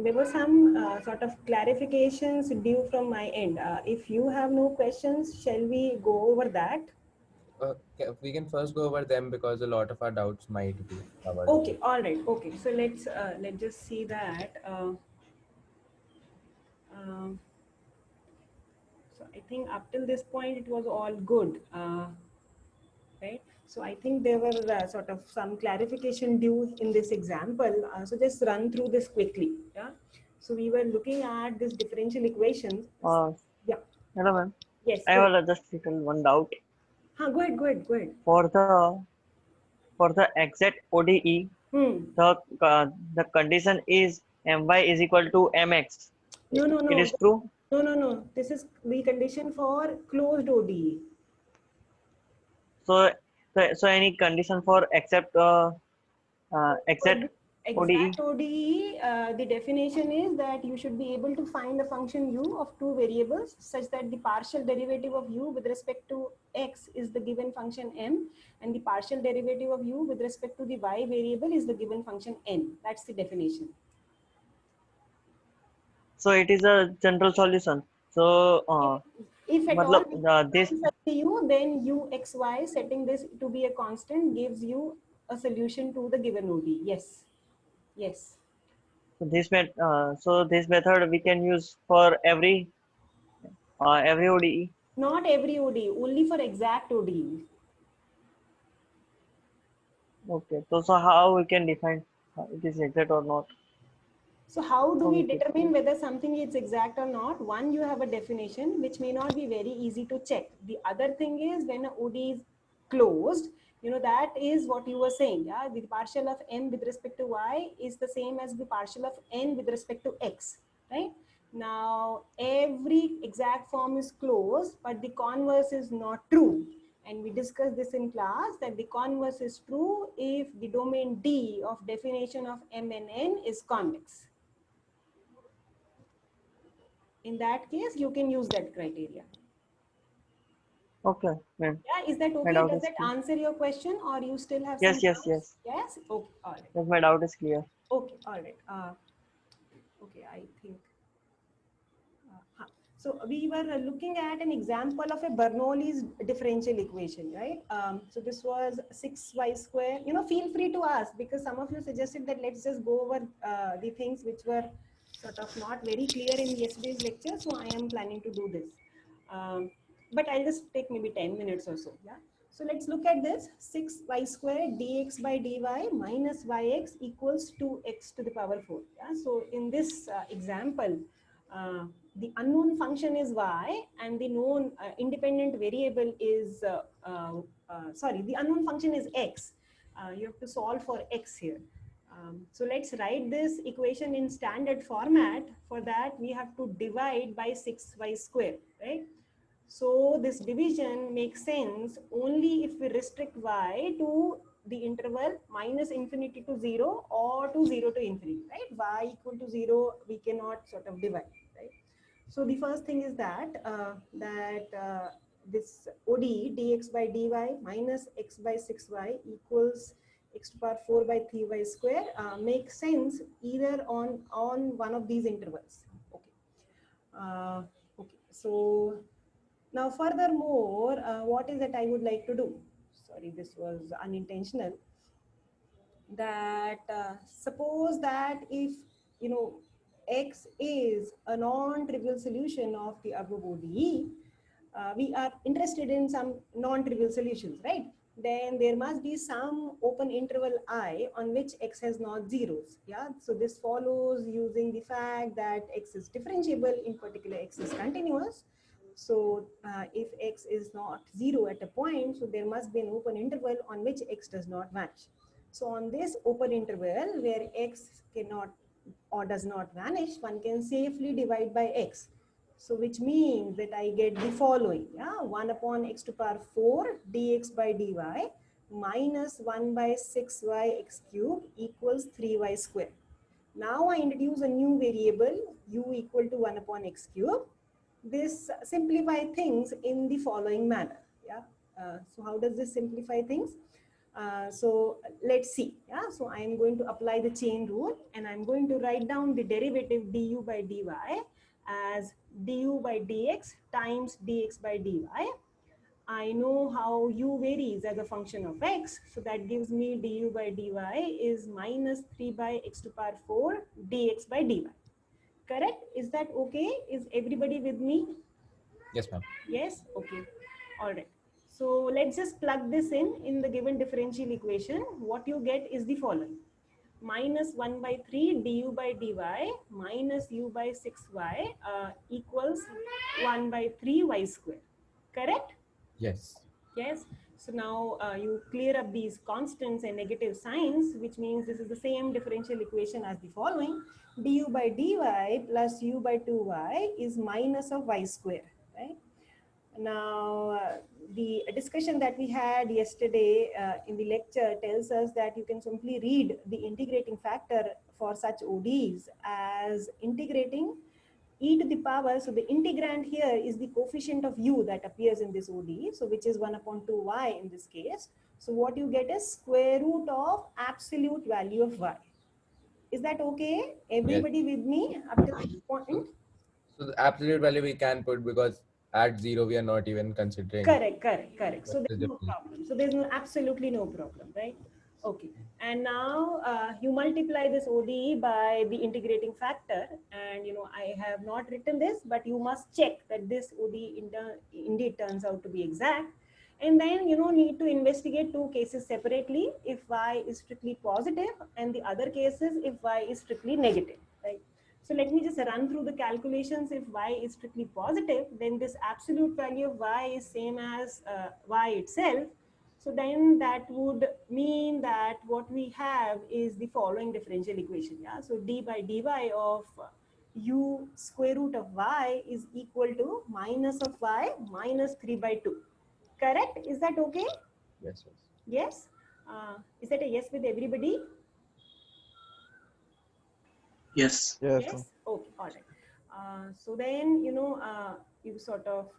there were some sort of clarifications due from my end. If you have no questions, shall we go over that? We can first go over them because a lot of our doubts might be covered. Okay, all right. Okay, so let's just see that. Um, so I think up till this point it was all good, right? So I think there were sort of some clarification due in this example. So just run through this quickly. Yeah. So we were looking at this differential equations. Uh, Yeah. Hello, ma'am. Yes. I Go ahead. have just little one doubt. Huh, go ahead. Go ahead. Go ahead. For the exact ODE, Hmm. the condition is my is equal to mx. No, no, It no. is true. No, no, no. This is the condition for closed ODE. So, so any condition for For exact the exact ODE. ODE, the definition is that you should be able to find a function u of two variables such that the partial derivative of u with respect to x is the given function m, and the partial derivative of u with respect to the y variable is the given function n. That's the definition. So it is a general solution. So, If at all matlab, we this. answer u, then u x y, setting this to be a constant, gives you a solution to the given ODE. Yes. Yes. So this method we can use for every ODE. Not every ODE, only for exact ODE. Okay. So how we can define it is exact or not? So how do How we we can determine whether something is exact or not? One, you have a definition which may not be very easy to check. The other thing is when a ODE is closed, you know, that is what you were saying. Yeah, the partial of m with respect to y is the same as the partial of n with respect to x, right? Now, every exact form is closed, but the converse is not true. And we discussed this in class that the converse is true if the domain D of definition of m and n is convex. In that case, you can use that criteria. Okay, ma'am. Yeah, is that My okay? doubt Does is that clear. answer your question or you still have some Yes, yes, doubts? yes. Yes? Okay, all right. Yes, my doubt is clear. Okay, all right. Okay, I think. So we were looking at an example of a Bernoulli's differential equation, right? So this was 6y square. You know, feel free to ask because some of you suggested that let's just go over the things which were sort of not very clear in yesterday's lecture. So I am planning to do this. But I'll just take maybe 10 minutes or so. Yeah. So let's look at this 6y square dx by dy minus yx equals 2x to the power 4. Yeah. So in this example, the unknown function is y and the known independent variable is, sorry, the unknown function is x. You have to solve for x here. So let's write this equation in standard format. For that, we have to divide by 6y square, right? So this division makes sense only if we restrict y to the interval minus infinity to 0 or to 0 to infinity, right? Y equal to 0, we cannot sort of divide, right? So the first thing is that this ODE dx by dy minus x by 6y equals x to power 4 by 3y square makes sense either on one of these intervals. Okay. Okay. So now furthermore, what is that I would like to do? Sorry, this was unintentional. That suppose that if, you know, x is a non-trivial solution of the above ODE, we are interested in some non-trivial solutions, right? Then there must be some open interval I on which x has not zeros. Yeah, so this follows using the fact that x is differentiable, in particular x is continuous. So if x is not 0 at a point, so there must be an open interval on which x does not vanish. So on this open interval where x cannot or does not vanish, one can safely divide by x. So which means that I get the following, yeah, 1 upon x to power 4 dx by dy minus 1 by 6y x cube equals 3y square. Now I introduce a new variable u equal to 1 upon x cube. This simplify things in the following manner. Yeah. So how does this simplify things? So let's see. Yeah, so I am going to apply the chain rule, and I'm going to write down the derivative du by dy as du by dx times dx by dy. I know how u varies as a function of x, so that gives me du by dy is minus 3 by x to power 4 dx by dy. Correct? Is that okay? Is everybody with me? Yes, ma'am. Yes? Okay. All right. So let's just plug this in the given differential equation. What you get is the following. Minus 1 by 3 du by dy minus u by 6y equals 1 by 3 y square. Correct? Yes. Yes. So now you clear up these constants and negative signs, which means this is the same differential equation as the following. Du by dy plus u by 2y is minus of y square, right? Now, the discussion that we had yesterday in the lecture tells us that you can simply read the integrating factor for such ODEs as integrating e to the power. So the integrand here is the coefficient of u that appears in this ODE, so which is 1 upon 2y in this case. So what you get is square root of absolute value of y. Is that okay? Everybody with me up to this point? So the absolute value we can put because at 0 we are not even considering. Correct. So What's the there's no difference? problem. So there's no absolutely no problem, right? Okay. And now you multiply this ODE by the integrating factor, and I have not written this, but you must check that this ODE indeed turns out to be exact. And then need to investigate two cases separately if y is strictly positive, and the other cases if y is strictly negative, right? So let me just run through the calculations. If y is strictly positive, then this absolute value of y is same as y itself. So then that would mean that what we have is the following differential equation. Yeah. So d by dy of u square root of y is equal to minus of y minus 3 by 2. Correct? Is that okay? Yes. Yes. Is that a yes with everybody? Yes. Yes. Yes. Okay. All right. So then you sort of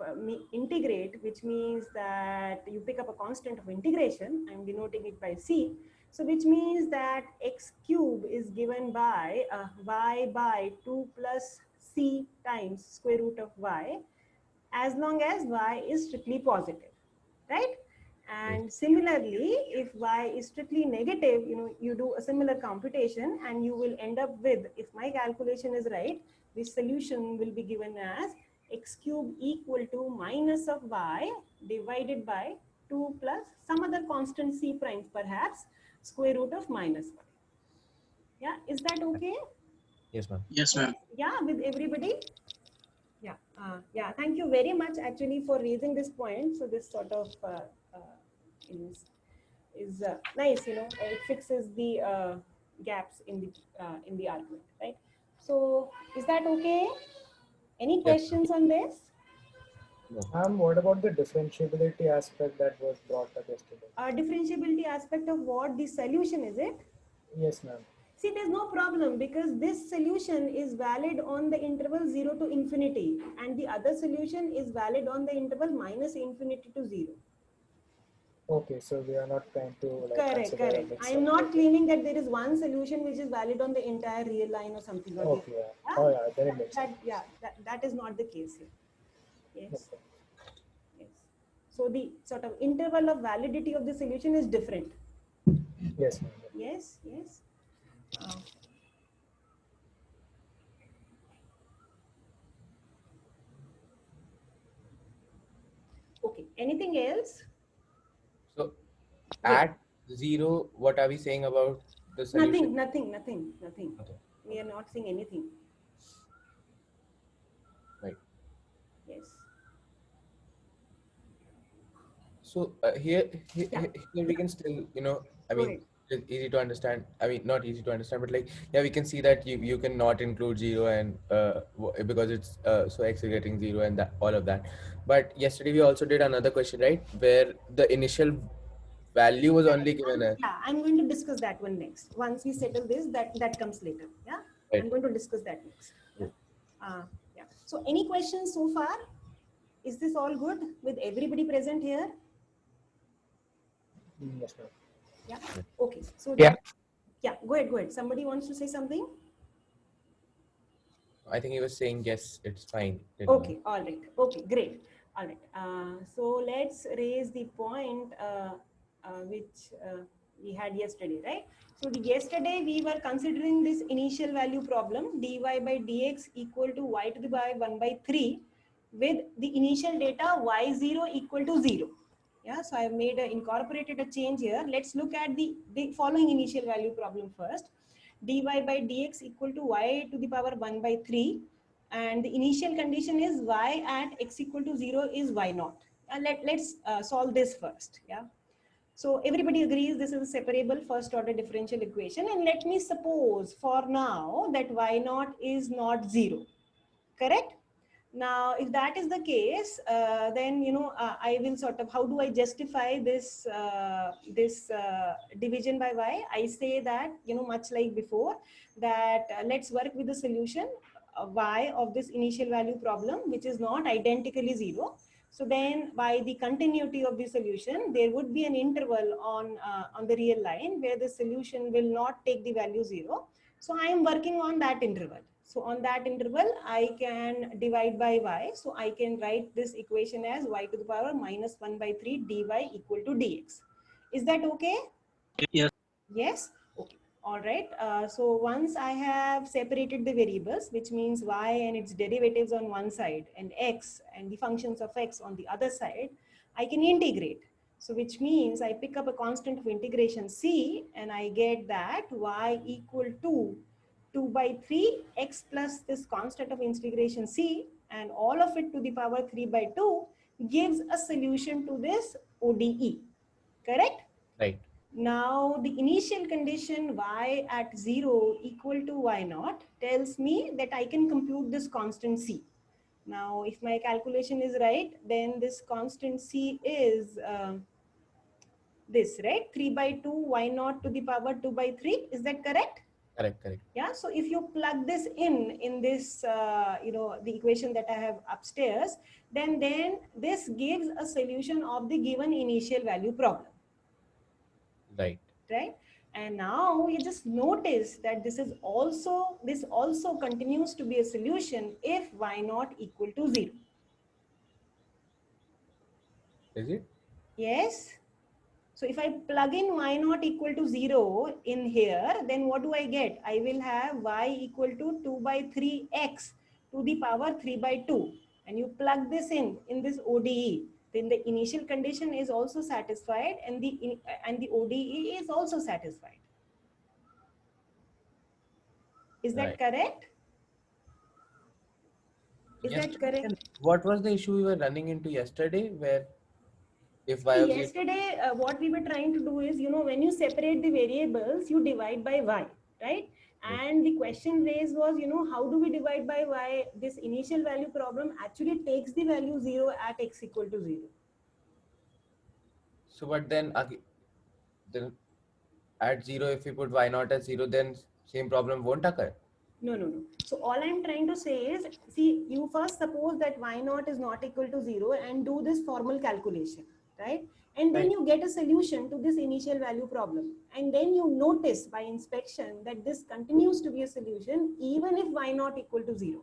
integrate, which means that you pick up a constant of integration. I'm denoting it by c. So which means that x cube is given by y by 2 plus c times square root of y, as long as y is strictly positive, right? And similarly, if y is strictly negative, you do a similar computation and you will end up with, if my calculation is right, the solution will be given as x cube equal to minus of y divided by 2 plus some other constant c prime, perhaps square root of minus y. Yeah, is that okay? Yes, ma'am. Yes, ma'am. Yeah, with everybody? Yeah, yeah. Thank you very much actually for raising this point. So this sort of is nice. It fixes the gaps in the argument, right? So is that okay? Any questions on this? What about the differentiability aspect that was brought up yesterday? Differentiability aspect of what? The solution, is it? Yes, ma'am. See, there's no problem because this solution is valid on the interval 0 to infinity, and the other solution is valid on the interval minus infinity to 0. Okay, so we are not trying to Correct. consider a mix I am of not both. claiming that there is one solution which is valid on the entire real line or something like Okay, that. yeah. Oh, yeah, then it makes sense. That is not the case here. Yes. Okay. Yes. So the sort of interval of validity of the solution is different. Yes, ma'am. Yes. Okay. Anything else? So at 0, what are we saying about the solution? Nothing. Okay. We are not saying anything. Right. Yes. So here we can still, I Go mean, ahead. it's easy to understand. I mean, not easy to understand, but we can see that you cannot include 0 and because it's so x is getting 0 and that all of that. But yesterday we also did another question, right, where the initial value was only given as I'm going to discuss that one next. Once we settle this, that comes later. Yeah. Right. I'm going to discuss that next. Yeah. So any questions so far? Is this all good with everybody present here? Yes, ma'am. Yeah. Okay. So Yeah. that, yeah, go ahead, go ahead. Somebody wants to say something? I think he was saying yes, it's fine. Okay, all right. Okay, great. All right. So let's raise the point which we had yesterday, right? So yesterday we were considering this initial value problem, dy by dx equal to y to the power 1 by 3 with the initial data y0 equal to 0. Yeah, so I've incorporated a change here. Let's look at the following initial value problem first. Dy by dx equal to y to the power 1 by 3, and the initial condition is y at x equal to 0 is y naught. Let's solve this first. Yeah. So everybody agrees this is a separable first order differential equation, and let me suppose for now that y naught is not 0. Correct? Now, if that is the case, then I will sort of, how do I justify this division by y? I say that much like before, that let's work with the solution y of this initial value problem, which is not identically 0. So then, by the continuity of the solution, there would be an interval on the real line where the solution will not take the value 0. So I am working on that interval. So on that interval, I can divide by y. So I can write this equation as y to the power minus 1 by 3 dy equal to dx. Is that okay? Yes. Yes? Okay. All right. So once I have separated the variables, which means y and its derivatives on one side and x and the functions of x on the other side, I can integrate. So which means I pick up a constant of integration c and I get that y equal to 2 by 3 x plus this constant of integration c and all of it to the power 3 by 2 gives a solution to this ODE. Correct? Right. Now the initial condition y at 0 equal to y naught tells me that I can compute this constant c. Now if my calculation is right, then this constant c is this, right? 3 by 2 y naught to the power 2 by 3. Is that correct? Correct, correct. Yeah, so if you plug this in this, the equation that I have upstairs, then this gives a solution of the given initial value problem. Right. Right? And now you just notice that this also continues to be a solution if y naught equal to 0. Is it? Yes. So if I plug in y naught equal to 0 in here, then what do I get? I will have y equal to 2 by 3x to the power 3 by 2. And you plug this in this ODE, then the initial condition is also satisfied and the ODE is also satisfied. Is that Right. correct? Is Yes. that correct? What was the issue we were running into yesterday where if y See, of 0? yesterday, what we were trying to do is, when you separate the variables, you divide by y, right? And the question raised was, how do we divide by y? This initial value problem actually takes the value 0 at x equal to 0. So, but then at 0, if we put y naught as 0, then same problem won't occur. No. So all I'm trying to say is, see, you first suppose that y naught is not equal to 0 and do this formal calculation, right? And then Right. you get a solution to this initial value problem. And then you notice by inspection that this continues to be a solution even if y naught equal to 0.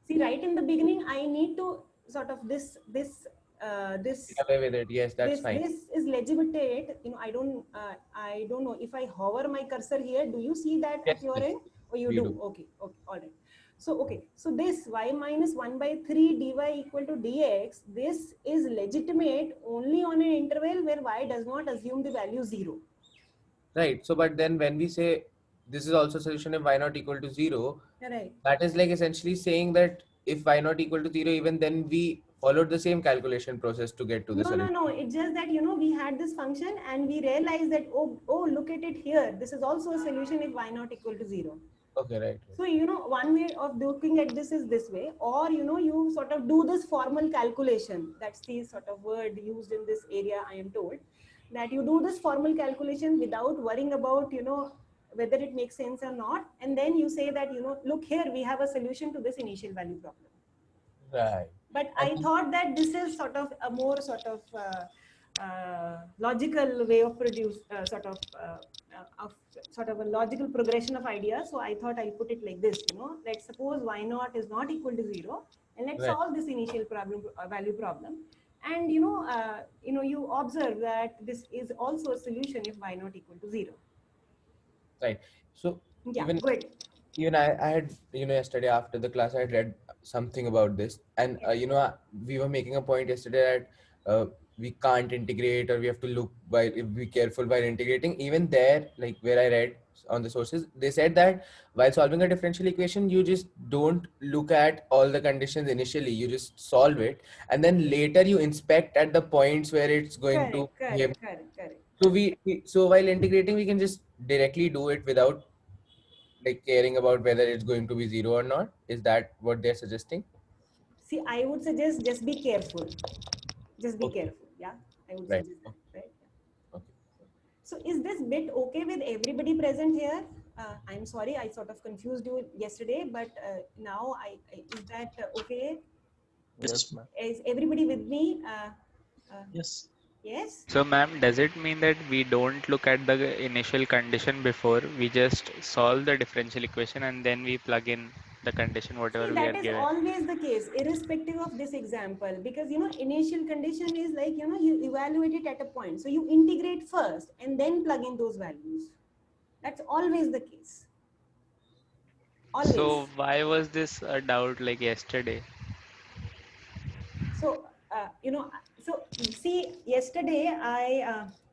See, right in the beginning, I need to sort of this Get away with it. Yes, that's fine. this is legitimate. I don't know if I hover my cursor here. Do you see that Yes, at your yes, end? Oh, you we do. do. Okay, all right. So this y minus 1 by 3 dy equal to dx, this is legitimate only on an interval where y does not assume the value 0. Right. So, but then when we say this is also solution if y not equal to 0, Right. that is like essentially saying that if y not equal to 0, even then we followed the same calculation process to get to the solution. No. It's just that, we had this function and we realized that, oh, look at it here. This is also a solution if y not equal to 0. Okay, right. So, one way of looking at this is this way, or, you sort of do this formal calculation. That's the sort of word used in this area, I am told, that you do this formal calculation without worrying about, whether it makes sense or not. And then you say that, look here, we have a solution to this initial value problem. Right. But I thought that this is sort of a more sort of logical way of produce sort of a logical progression of ideas. So I thought I'll put it like this. Let's suppose y naught is not equal to 0, and let's Right. solve this initial problem value problem. And you observe that this is also a solution if y not equal to 0. Right. So Yeah, even good. even I had, yesterday after the class, I had read something about this, and we were making a point yesterday that we can't integrate, or we have to be careful while integrating. Even there, like where I read on the sources, they said that while solving a differential equation, you just don't look at all the conditions initially. You just solve it, and then later you inspect at the points where it's going to behave. Correct. So so while integrating, we can just directly do it without like caring about whether it's going to be 0 or not. Is that what they're suggesting? See, I would suggest just be careful. Just be Okay. careful. Yeah, I would Right. suggest that. Right. Okay. So is this bit okay with everybody present here? I'm sorry, I sort of confused you yesterday, but now is that okay? Yes, ma'am. Is everybody with me? Yes. Yes? So, ma'am, does it mean that we don't look at the initial condition before? We just solve the differential equation and then we plug in the condition, See, whatever we are that is given? always the case, irrespective of this example, because initial condition is like you evaluate it at a point. So you integrate first and then plug in those values. That's always the case. Always. So, why was this a doubt like yesterday? So, so see, yesterday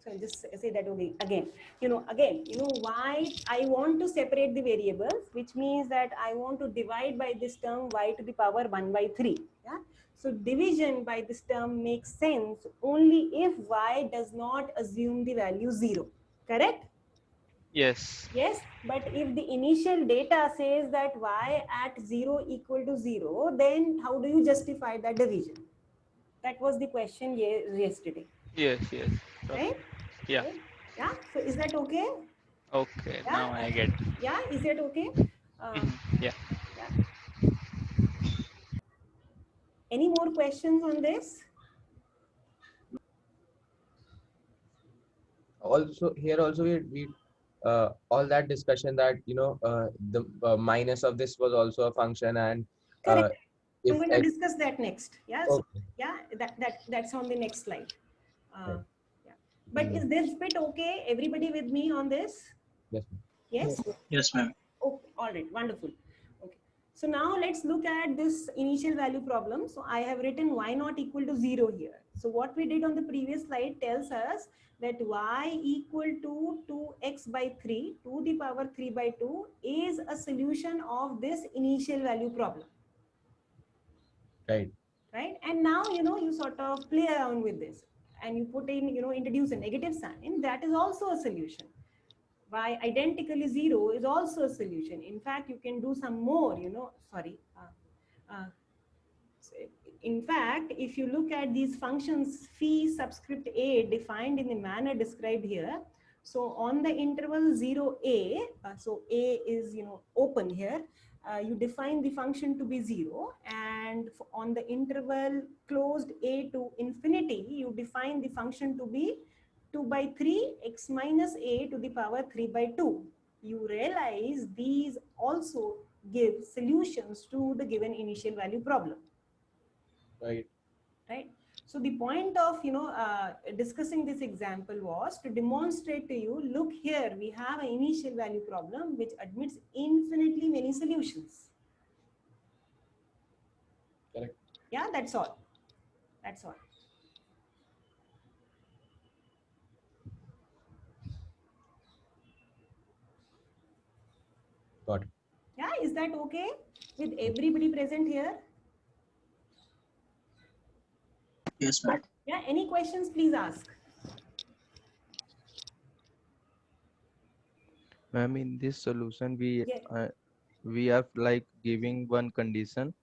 so I'll just say that again. Why I want to separate the variables, which means that I want to divide by this term y to the power 1 by 3. Yeah. So division by this term makes sense only if y does not assume the value 0. Correct? Yes. Yes, but if the initial data says that y at 0 equal to 0, then how do you justify that division? That was the question yesterday, Yes. right? Yeah. Right? Yeah. So is that okay? Okay. Yeah. Now I get. Yeah. Is that okay? Yeah. Yeah. Any more questions on this? Also, here also we all that discussion that the minus of this was also a function, and Correct. if I'm going to x. discuss that next. Yeah. So Okay. yeah, that's on the next slide. Right. Yeah. But is this bit okay? Everybody with me on this? Yes. Yes. Yes, ma'am. Okay, all right, wonderful. Okay, so now let's look at this initial value problem. So I have written y not equal to 0 here. So what we did on the previous slide tells us that y equal to 2x by 3 to the power 3 by 2 is a solution of this initial value problem. Right. Right? And now, you sort of play around with this and you put in, introduce a negative sign. That is also a solution. Y identically 0 is also a solution. In fact, you can do some more, in fact, if you look at these functions phi subscript a defined in the manner described here, so on the interval 0a, so a is open here, you define the function to be 0, and on the interval closed a to infinity, you define the function to be 2 by 3 x minus a to the power 3 by 2. You realize these also give solutions to the given initial value problem. Right. Right. So the point of discussing this example was to demonstrate to you, look here, we have an initial value problem which admits infinitely many solutions. Correct. Yeah, that's all. That's all. Got it. Yeah, is that okay with everybody present here? Yes, ma'am. Yeah, any questions, please ask. Ma'am, in this solution, Yeah. we have like giving one condition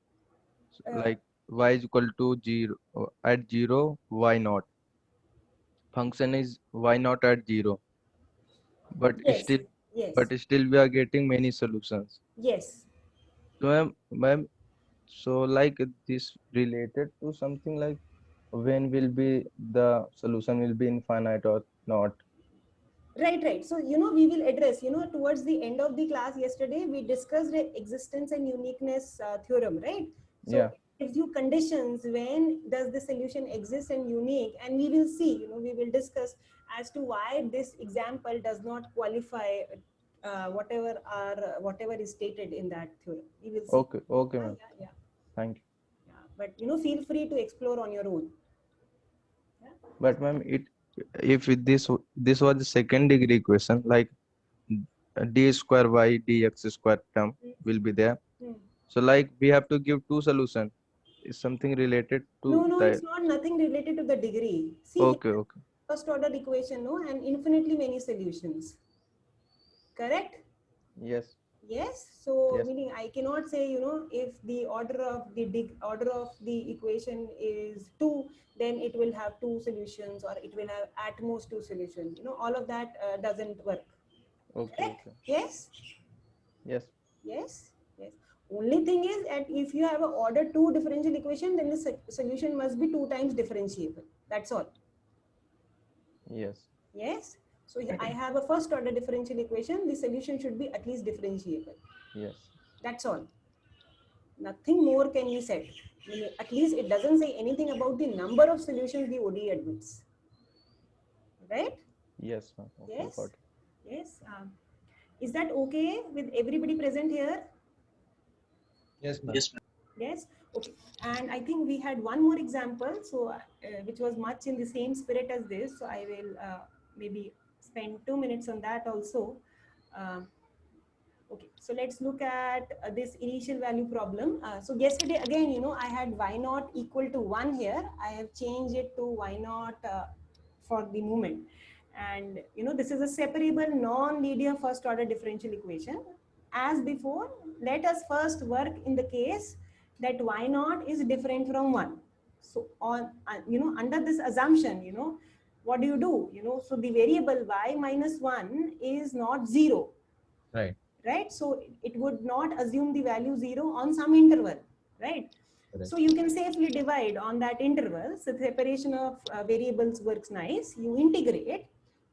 Uh, like y is equal to 0 at 0 y not. Function is y not at 0, but yes. still Yes. we are getting many solutions. Yes. So ma'am, so like this related to something like when will be the solution will be infinite or not? Right. So, we will address, towards the end of the class yesterday, we discussed the existence and uniqueness theorem, right? So, Yeah. it gives you conditions when does the solution exist and unique, and we will see, we will discuss as to why this example does not qualify whatever is stated in that theorem. We will see. Okay, ma'am. Yeah. Thank you. But, feel free to explore on your own. But ma'am, if this was the second degree equation, like d square y dx square term will be there. So like we have to give two solutions. Is something related to No, the it's not nothing related to the degree. See, okay. first order equation, no, and infinitely many solutions. Correct? Yes. Yes. So Yes. meaning I cannot say, if the order of the equation is 2, then it will have 2 solutions, or it will have at most 2 solutions. All of that doesn't work. Okay. Yes. Yes. Only thing is that if you have an order 2 differential equation, then the solution must be 2 times differentiable. That's all. Yes. So I have a first order differential equation. The solution should be at least differentiable. Yes. That's all. Nothing more can be said. At least it doesn't say anything about the number of solutions the ODE admits. Right? Yes, ma'am. Okay, Yes. got it. Yes. Is that okay with everybody present here? Yes, ma'am. Yes. Okay. And I think we had one more example, so which was much in the same spirit as this. So I will maybe spend 2 minutes on that also. Okay. So let's look at this initial value problem. So yesterday again, I had y naught equal to 1 here. I have changed it to y naught for the moment. And this is a separable non-linear first order differential equation. As before, let us first work in the case that y naught is different from 1. So on under this assumption, what do? So the variable y minus 1 is not 0. Right. So it would not assume the value 0 on some interval, right? So you can safely divide on that interval. So separation of variables works nice. You integrate,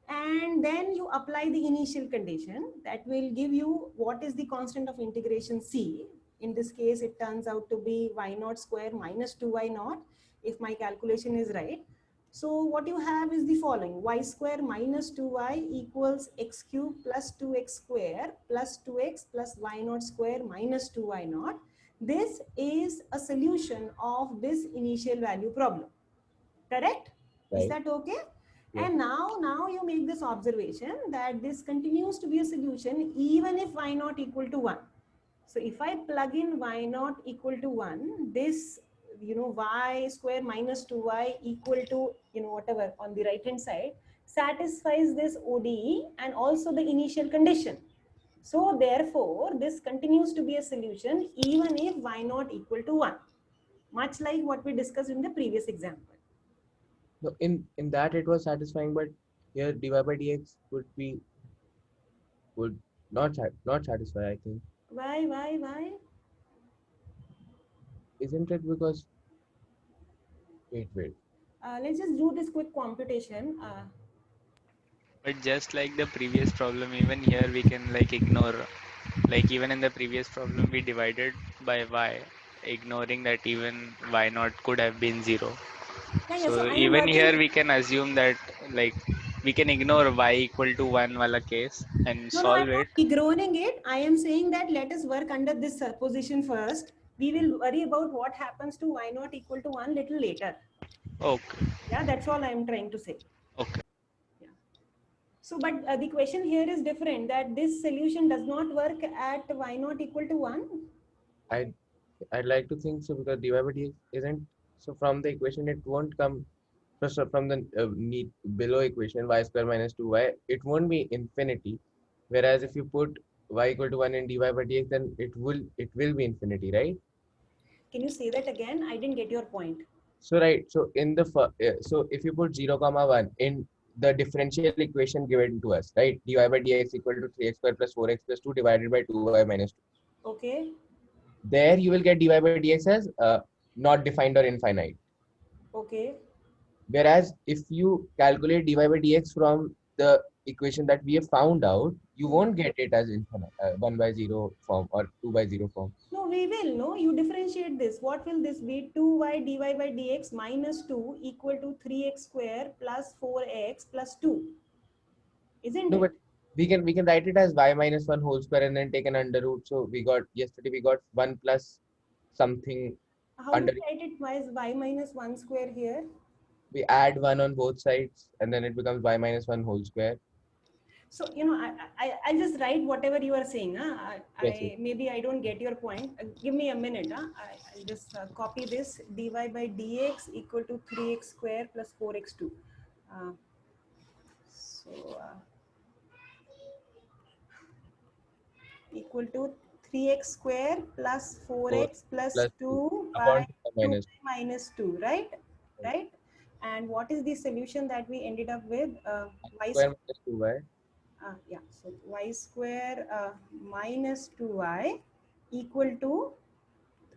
and then you apply the initial condition that will give you what is the constant of integration c. In this case, it turns out to be y naught square minus 2y naught, if my calculation is right. So what you have is the following: y square minus 2y equals x cube plus 2x square plus 2x plus y naught square minus 2y naught. This is a solution of this initial value problem. Correct? Right. Is that okay? Yeah. And now you make this observation that this continues to be a solution even if y naught equal to 1. So if I plug in y naught equal to 1, this y square minus 2y equal to whatever on the right hand side satisfies this ODE and also the initial condition. So therefore this continues to be a solution even if y naught equal to 1, much like what we discussed in the previous example. No, in that it was satisfying, but here dy by dx would not satisfy, I think. Why? Isn't it because wait. Let's just do this quick computation. But just like the previous problem, even here we can like ignore, like even in the previous problem we divided by y, ignoring that even y naught could have been 0. So I am even working- here we can assume that like we can ignore y equal to 1 wala case and No, solve I'm not it. ignoring it. I am saying that let us work under this supposition first. We will worry about what happens to y naught equal to 1 little later. Okay. Yeah, that's all I'm trying to say. Okay. Yeah. So, but the question here is different, that this solution does not work at y naught equal to 1. I'd like to think so, because dy by dx isn't, so from the equation it won't come from the below equation y square minus 2y, it won't be infinity, whereas if you put y equal to 1 in dy by dx, then it will be infinity, right? Can you say that again? I didn't get your point. So right, so in the so if you put 0, 1 in the differential equation given to us, right, dy by dx equal to 3x square plus 4x plus 2 divided by 2y minus 2. Okay. There you will get dy by dx as not defined or infinite. Okay. Whereas if you calculate dy by dx from the equation that we have found out, you won't get it as infinite 1 by 0 form or 2 by 0 form. No, we will. No, you differentiate this. What will this be? 2y dy by dx minus 2 equal to 3x square plus 4x plus 2. Isn't No, it? but we can write it as y minus 1 whole square and then take an under root. So we got yesterday we got 1 plus something How do under. we write it y minus 1 square here? We add 1 on both sides and then it becomes y minus 1 whole square. So, I'll just write whatever you are saying. Huh? Yes, yes. Maybe I don't get your point. Give me a minute. Huh? I'll just copy this. Dy by dx equal to 3x square plus 4x2. Uh, so, equal to 3x square plus 4 4x plus plus 2 2 upon by 2 2 minus minus 2, right? Right? And what is the solution that we ended up with? Y square minus 2y. yeah, so y square minus 2y equal to,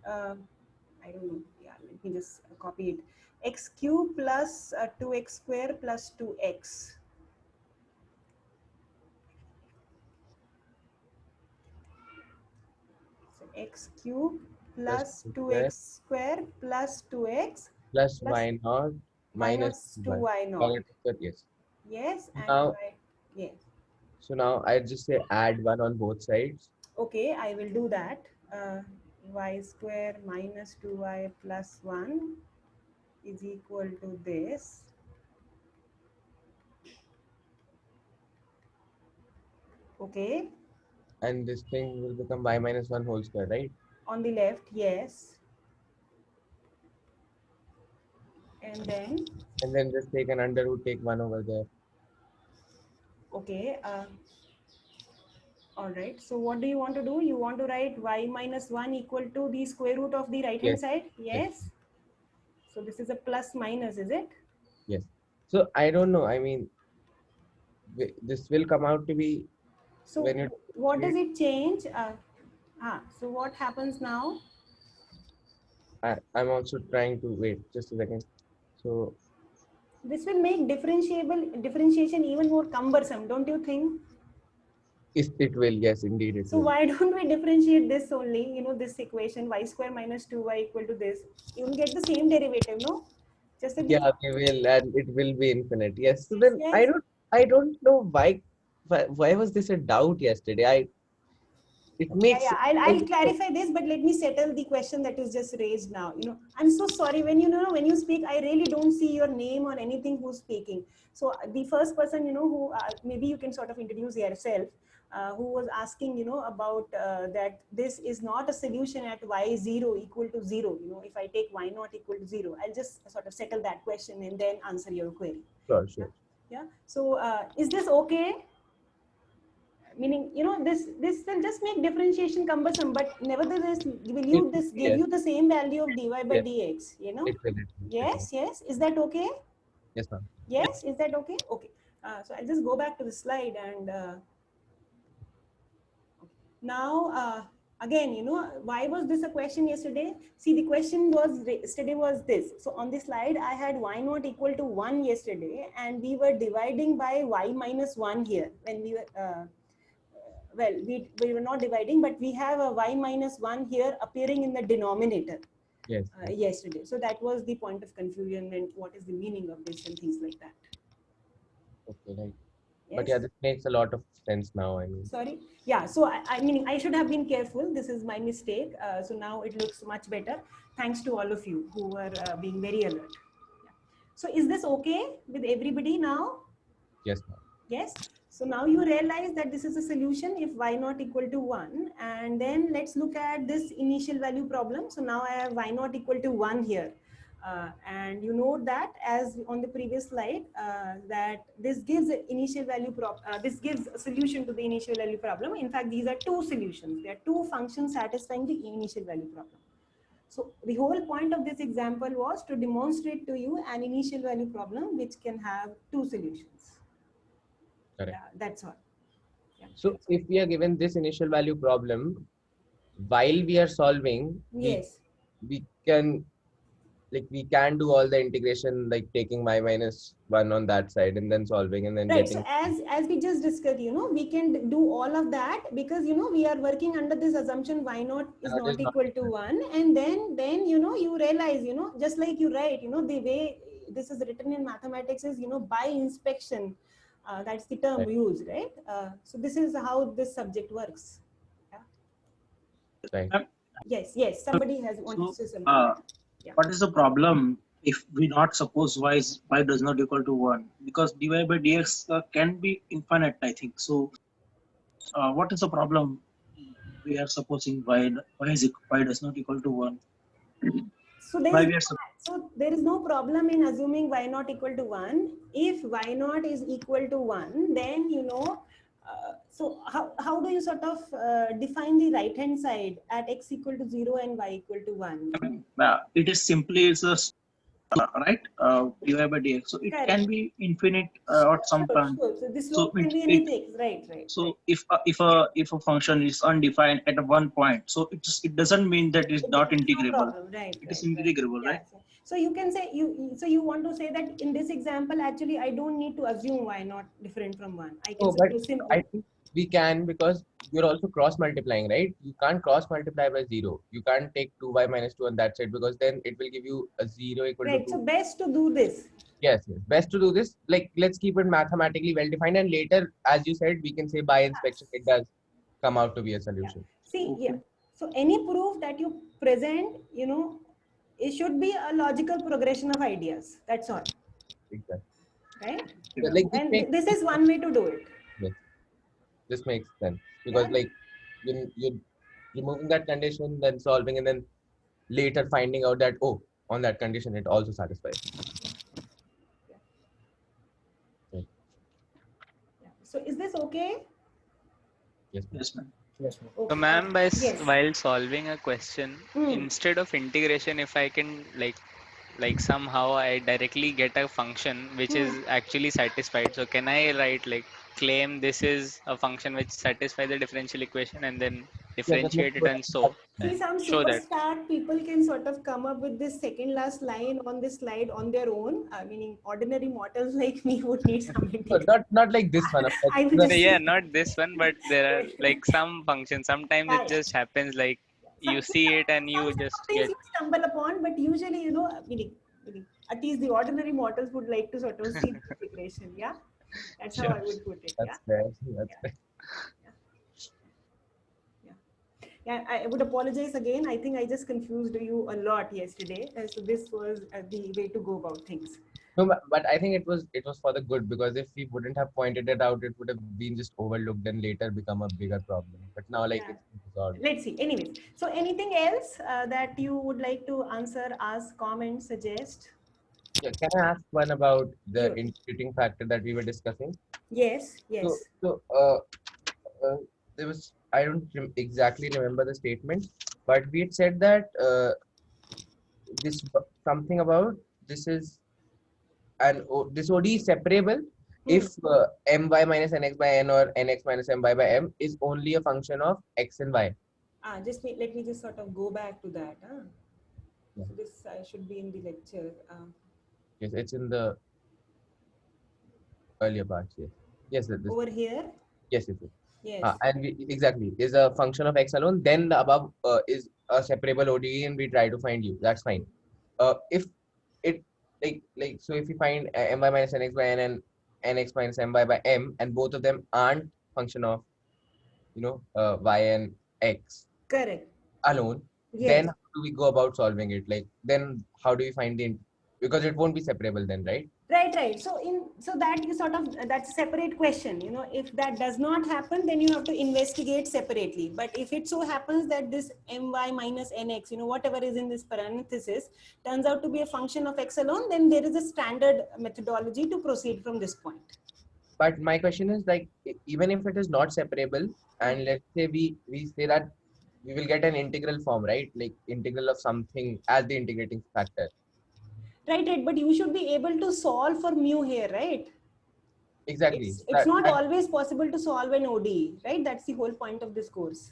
I don't know, yeah, let me just copy it. X cube plus 2x square plus 2x. So x cube Plus plus 2 square 2x square plus 2x plus plus y naught minus minus 2y. 2y naught. Yes. Yes, and Now, y, yes. so now I just say add 1 on both sides. Okay, I will do that. Y square minus 2y plus 1 is equal to this. Okay, And this thing will become y minus 1 whole square, right? on the left, yes. And then, And then just take an under root, take 1 over there. okay, all right. So what do you want to do? You want to write y minus 1 equal to the square root of the right hand Yes. side? Yes. So this is a plus minus, is it? Yes. So I don't know. I mean, this will come out to be So when you what does it change? So what happens now? I'm also trying to wait just a second. So This will make differentiation even more cumbersome, don't you think? it will, yes, indeed it So will. why don't we differentiate this only, this equation y square minus 2y equal to this. You will get the same derivative, no? Just a Yeah, we will, and it will be infinite. Yes. So then yes. I don't know why was this a doubt yesterday? It makes Yeah, I'll clarify this, but let me settle the question that is just raised now. I'm so sorry when when you speak, I really don't see your name or anything who's speaking. So the first person, who maybe you can sort of introduce yourself, who was asking, about that this is not a solution at y0 equal to 0. If I take y not equal to 0, I'll just sort of settle that question and then answer your query. sure. Yeah. So is this okay? Meaning, this will just make differentiation cumbersome, but nevertheless will you this give Yes. you the same value of dy by Yes. dx, It will. yes, is that okay? Yes, ma'am. Yes, is that okay? Okay. So I'll just go back to the slide and now again, why was this a question yesterday? See, the question was yesterday was this. So on the slide I had y not equal to 1 yesterday, and we were dividing by y minus 1 here when we were well, we were not dividing, but we have a y minus 1 here appearing in the denominator Yes. yesterday. So that was the point of confusion, and what is the meaning of this and things like that. Okay, right. Yes. But yeah, this makes a lot of sense now. I mean, Sorry. Yeah. So I mean, I should have been careful. This is my mistake. So now it looks much better. Thanks to all of you who were being very alert. Yeah. So is this okay with everybody now? yes, ma'am. Yes. So now you realize that this is a solution if y not equal to 1. And then let's look at this initial value problem. So now I have y not equal to 1 here. And you note that as on the previous slide, that this gives initial value this gives a solution to the initial value problem. In fact, these are two solutions. There are two functions satisfying the initial value problem. So the whole point of this example was to demonstrate to you an initial value problem which can have two solutions. Correct. Yeah, that's all. Yeah, So that's all. if we are given this initial value problem, while we are solving, Yes. we can like we can do all the integration, like taking y minus 1 on that side and then solving and then Right. So getting. as we just discussed, we can do all of that because we are working under this assumption y naught is That is not not equal to 1, and then you realize just like you write the way this is written in mathematics is by inspection. That's the term Right. used, right? So this is how this subject works. right. Yes, somebody has wanted So, to say something. Yeah. what is the problem if we not suppose y does not equal to 1? Because dy by dx can be infinite, I think. So, what is the problem? We are supposing y does not equal to 1. So there Why is we are so there is no problem in assuming y naught equal to 1. If y naught is equal to 1, then so how do you sort of define the right hand side at x equal to 0 and y equal to 1? it is simply is a right dy by dx. So it Correct. can be infinite at some point. Sure. So this So slope can be anything. Right. So if a function is undefined at one point, so it doesn't mean that it's not No integrable. problem. Right. It is integrable, Yeah. right? So you can say you want to say that in this example, actually, I don't need to assume y not different from 1. I can Oh, but simply I think we can because you're also cross multiplying, right? You can't cross multiply by 0. You can't take 2y minus 2 on that side because then it will give you a 0 equal right. to 2. So best to do this. Yes, best to do this. Like, let's keep it mathematically well defined, and later, as you said, we can say by inspection it does come out to be a solution. See, Okay. yeah. So any proof that you present, it should be a logical progression of ideas. That's all, Exactly. right? So, like this And makes this is one way to do it. yes, this makes sense because Yeah. like you're removing that condition, then solving, and then later finding out that on that condition it also satisfies. Yeah. So is this okay? Yes. ma'am. Yes, ma'am. Yes, ma'am. So Okay. ma'am, Yes. while solving a question, Hmm. instead of integration, if I can like somehow I directly get a function which is actually satisfied. So can I write claim this is a function which satisfies the differential equation and then differentiate it and so See, some show that. superstar people can sort of come up with this second last line on this slide on their own. Meaning, ordinary mortals like me would need some So integration. not like this one. Of course. I would No, just Yeah, not this one, but there are some functions. Sometimes Yeah, it just happens you see it and you just things get. you stumble upon, but usually, meaning, at least the ordinary mortals would like to sort of see the integration. Yeah, that's how Sure. I would put it. That's fair. That's fair. Yeah, I would apologize again. I think I just confused you a lot yesterday. So this was the way to go about things. No, but I think it was for the good because if we wouldn't have pointed it out, it would have been just overlooked and later become a bigger problem. But now, Yeah. it's resolved. Let's see. Anyways, so anything else that you would like to answer, ask, comment, suggest? Yeah, can I ask one about the Sure. integrating factor that we were discussing? Yes. So there was, I don't exactly remember the statement, but we had said that this something about this is this OD is separable if my minus nx by n or nx minus my by m is only a function of x and y. Let me just sort of go back to that. Yeah. So this should be in the lecture. Yes, it's in the earlier parts. Yes. This. Over here. Yes. Yes. And exactly is a function of x alone. Then the above is a separable ODE, and we try to find u. That's fine. If it so if we find my minus nx by n and nx minus my by m, and both of them aren't function of y and x Correct. alone, Yes. then how do we go about solving it? Then how do we find because it won't be separable then, right? Right. So that you sort of that's a separate question. If that does not happen, then you have to investigate separately. But if it so happens that this my minus nx, whatever is in this parenthesis, turns out to be a function of x alone, then there is a standard methodology to proceed from this point. But my question is even if it is not separable, and let's say we say that we will get an integral form, right? Like integral of something as the integrating factor. Right. But you should be able to solve for mu here, right? Exactly. It's not always possible to solve an ODE, right? That's the whole point of this course.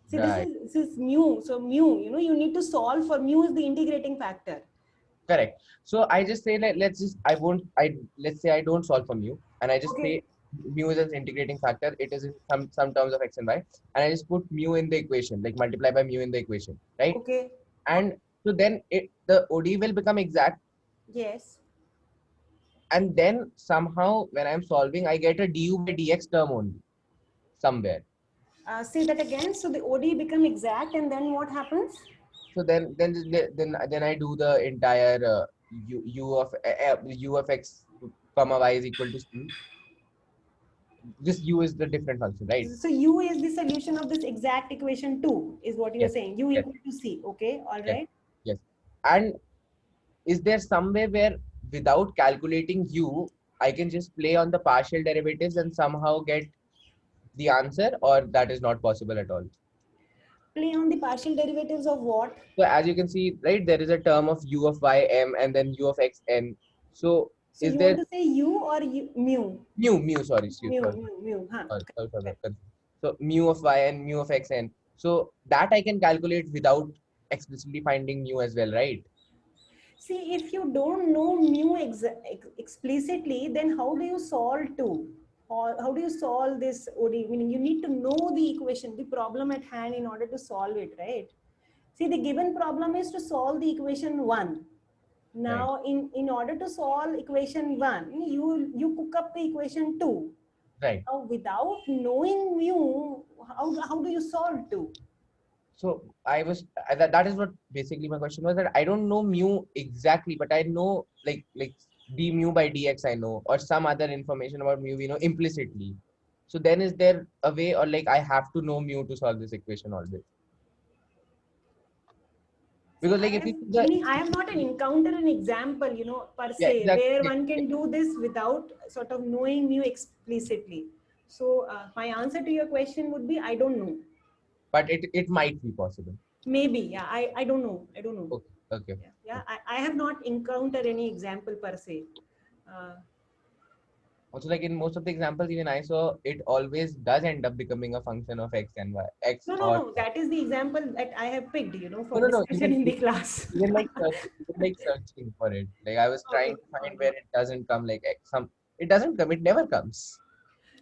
See, Right. this is mu. So mu, you need to solve for mu is the integrating factor. Correct. So I just say that let's say I don't solve for mu, and I just Okay. say mu is an integrating factor. It is in some terms of x and y, and I just put mu in the equation, like multiply by mu in the equation, right? Okay. And so then the ODE will become exact, Yes. and then somehow when I'm solving, I get a du by dx term only somewhere. Say that again. So the ODE become exact, and then what happens? So then I do the entire u of x comma y is equal to c. This u is the different function, right? So U is the solution of this exact equation 2, is what you're Yes, saying. U yes, equal to C. Okay. All yes, right. yes. And is there some way where without calculating u, I can just play on the partial derivatives and somehow get the answer, or that is not possible at all? Play on the partial derivatives of what? So as you can see, right, there is a term of u of y m and then u of x n. So So is you want there to say U or mu? mu, sorry, Mu. Huh. sorry for Correct. that. So mu of y and mu of x n. So that I can calculate without explicitly finding mu as well, right? See, if you don't know mu explicitly, then how do you solve 2? Or how do you solve this ODE? Meaning you need to know the equation, the problem at hand in order to solve it, right? See, the given problem is to solve the equation 1. Right. Now, in order to solve equation 1, you cook up the equation 2. Right. Now, without knowing mu, how do you solve 2? So that is what basically my question was, that I don't know mu exactly, but I know like d mu by dx I know, or some other information about mu we know implicitly. So then is there a way, or like I have to know mu to solve this equation always? See, Because like if you see the I have not encountered an example, per yeah, se, where exactly, one can do this without sort of knowing mu explicitly. So my answer to your question would be, I don't know. but it might be possible. Maybe, yeah, I don't know. I don't know. Okay. Yeah, I have not encountered any example per se. Also, like in most of the examples even I saw, it always does end up becoming a function of x and y, x or No. That is the example that I have picked, for no, discussion in the class. even like even like searching for it, like I was trying to find where it doesn't come, like it doesn't come, it never comes.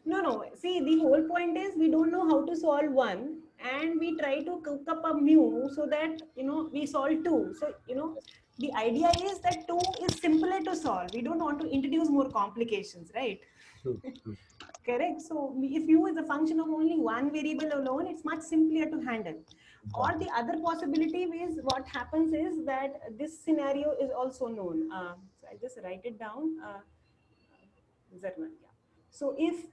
No. See, the whole point is we don't know how to solve 1, and we try to cook up a mu so that, we solve 2. So, the idea is that 2 is simpler to solve. We don't want to introduce more complications, right? True. Correct. So if u is a function of only one variable alone, it's much simpler to handle. Or the other possibility is what happens is that this scenario is also known. So I just write it down. Z1, yeah. So if,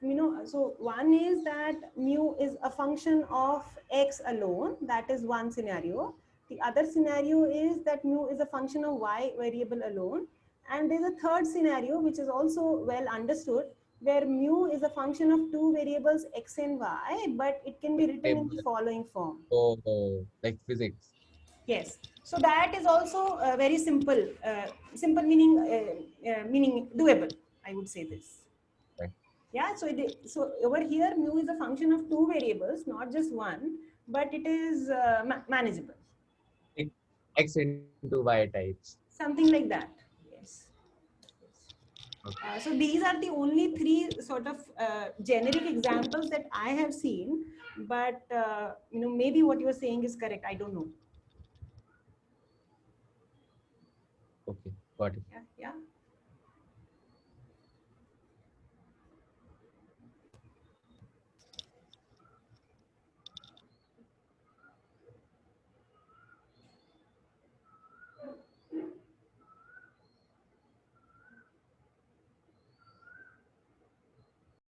so one is that mu is a function of x alone. That is one scenario. The other scenario is that mu is a function of y variable alone. And there's a third scenario, which is also well understood, where mu is a function of two variables x and y, but it can be written in the following form. Oh, like physics. Yes. So that is also very simple. Simple meaning doable. I would say this. Right. Yeah. So over here, mu is a function of two variables, not just one, but it is manageable. Like x into y types. Something like that. Yes. So these are the only three sort of generic examples that I have seen, but maybe what you are saying is correct. I don't know. Okay, got it. Yeah.